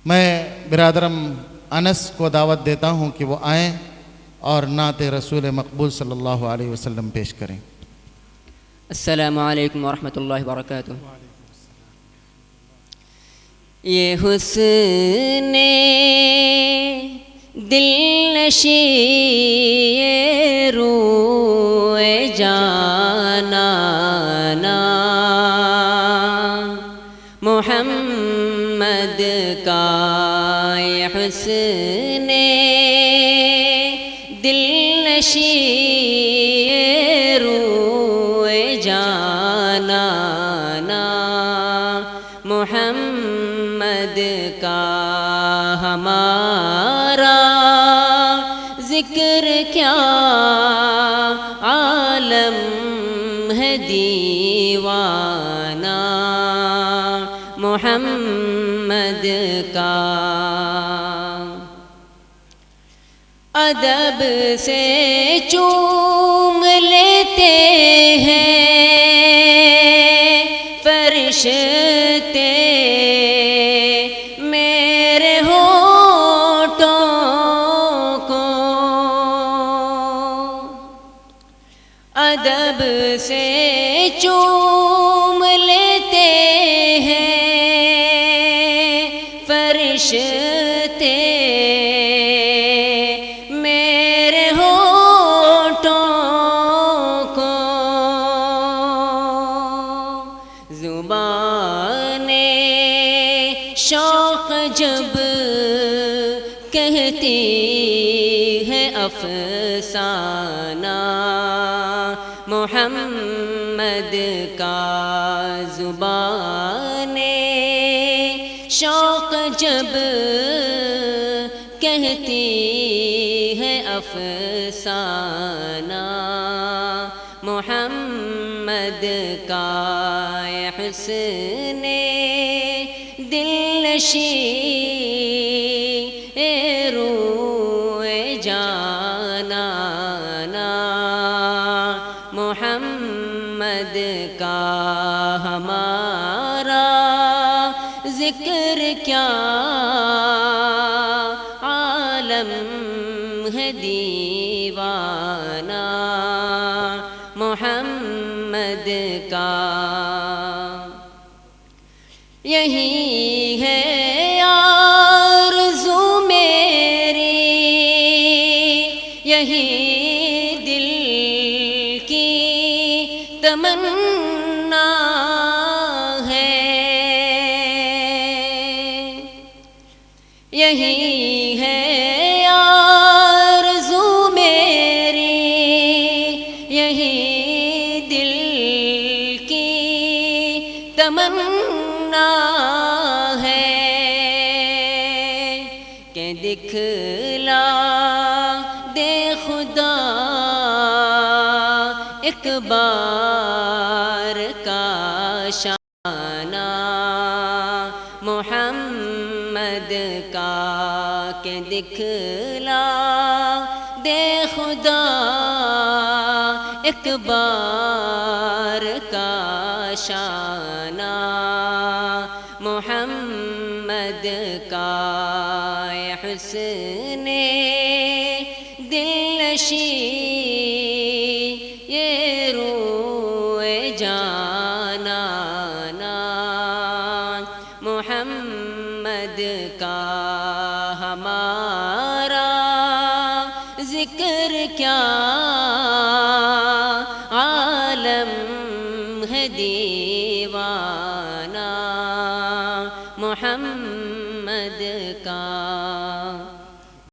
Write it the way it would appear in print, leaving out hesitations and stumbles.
میں برادرم انس کو دعوت دیتا ہوں کہ وہ آئیں اور نعت رسول مقبول صلی اللہ علیہ وسلم پیش کریں۔ السلام علیکم ورحمۃ اللہ وبرکاتہ۔ یہ حسن دل نشی یہ روئے جانانا محمد کا یہ حسن دل نشی یہ روئے جانانا محمد کا ہمارا ذکر کیا عالم ہے دیوانہ محمد کا۔ ادب سے چوم لیتے ہیں فرشتے میرے ہونٹوں کو، ادب سے چوم لیتے ہیں فرشتے میرے ہونٹوں کو، زبان شوق جب کہتی ہے افسانہ محمد کا، زبان شوق جب کہتی ہے افسانہ محمد کا، حسن دل نشی روئے جانانا محمد کا ہمارا ذکر کیا عالم ہے دیوانہ محمد کا۔ یہی ہے آرزو میری، یہی دل کی تمنا ہے، یہی ہے آرزو میری، یہی دل کی تمنا ہے کہ دکھلا دے خدا ایک بار کا شانہ محمد کا، کہ دکھلا دے خدا ایک بار کا شانہ محمد کا، حسن دل نشی یہ روئے جانانا محمد کا ہمارا ذکر کیا عالم ہے دیوانہ محمد کا۔